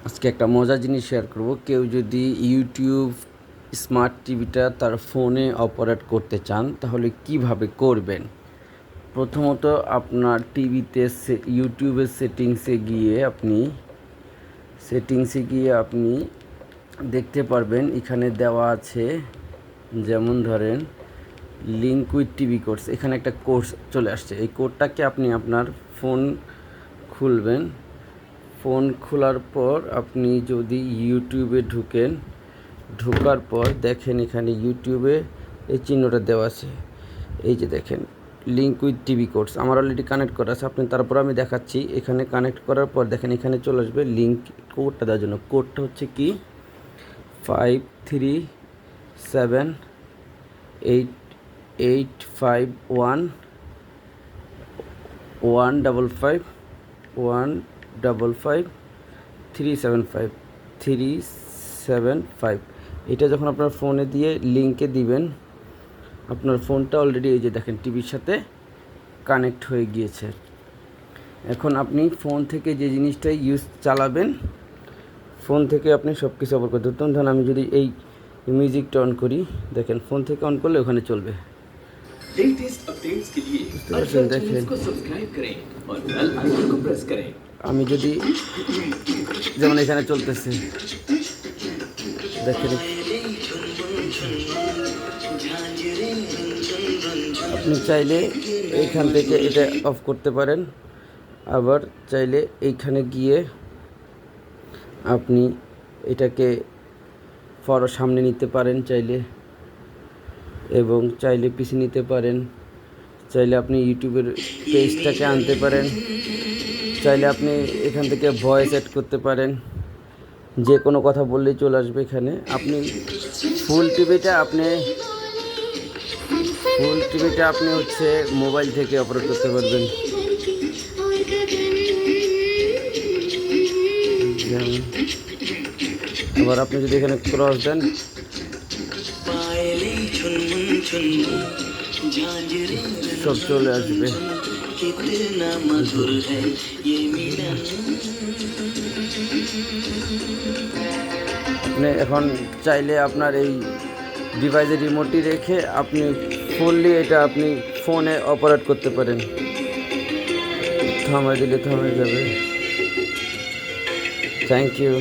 আজকে একটা মজার জিনিস শেয়ার করব। কেউ যদি ইউটিউব স্মার্ট টিভিটা তার ফোনে অপারেট করতে চান তাহলে কিভাবে করবেন। প্রথমত আপনার টিভিতে ইউটিউবের সেটিংসে গিয়ে আপনি দেখতে পারবেন এখানে দেওয়া আছে, যেমন ধরেন লিঙ্ক উইথ টিভি কোর্স, এখানে একটা কোর্স চলে আসছে। এই কোডটাকে আপনি আপনার ফোন খুলবেন। ফোন খোলার পর আপনি যদি ইউটিউবে ঢোকার পর দেখেন এখানে ইউটিউবে এই চিহ্নটা দেওয়া আছে, এই যে দেখেন লিঙ্ক উইথ টিভি কোর্স। আমার অলরেডি কানেক্ট করা আছে, তারপর আমি দেখাচ্ছি। এখানে কানেক্ট করার পর দেখেন এখানে চলে আসবে লিঙ্ক কোডটা দেওয়ার জন্য। কোডটা হচ্ছে কি 537155155375 এটা যখন আপনার ফোনে দিয়ে লিঙ্কে দিবেন, আপনার ফোনটা অলরেডি এই যে দেখেন টিভির সাথে কানেক্ট হয়ে গিয়েছে। এখন আপনি ফোন থেকে যে জিনিসটা চালাবেন, ফোন থেকে আপনি সব কিছু অফ করতে পারতেন। ধরুন আমি যদি এই মিউজিকটা অন করি, দেখেন ফোন থেকে অন করলে ওখানে চলবে। দেখেন আমি যদি যেমন এখানে চলতেছে, দেখেন আপনি চাইলে এইখান থেকে এটা অফ করতে পারেন, আবার চাইলে এইখানে গিয়ে আপনি এটাকে সামনে নিতে পারেন চাইলে, এবং চাইলে পিছিয়ে নিতে পারেন। চাইলে আপনি ইউটিউবের পেজটাকে আনতে পারেন, চাইলে আপনি এখান থেকে ভয়েস অ্যাড করতে পারেন। যে কোনো কথা বললেই চলে আসবে এখানে। আপনি ফুল টিভিটা আপনি হচ্ছে মোবাইল থেকে অপারেট করতে পারবেন। আবার আপনি যদি এখানে ক্রস দেন, সব চলে আসবে। আপনি এখন চাইলে আপনার এই ডিভাইসের রিমোটটি রেখে আপনি ফুললি এটা আপনি ফোনে অপারেট করতে পারেন। থামাই দিলে থামে যাবে। Thank you.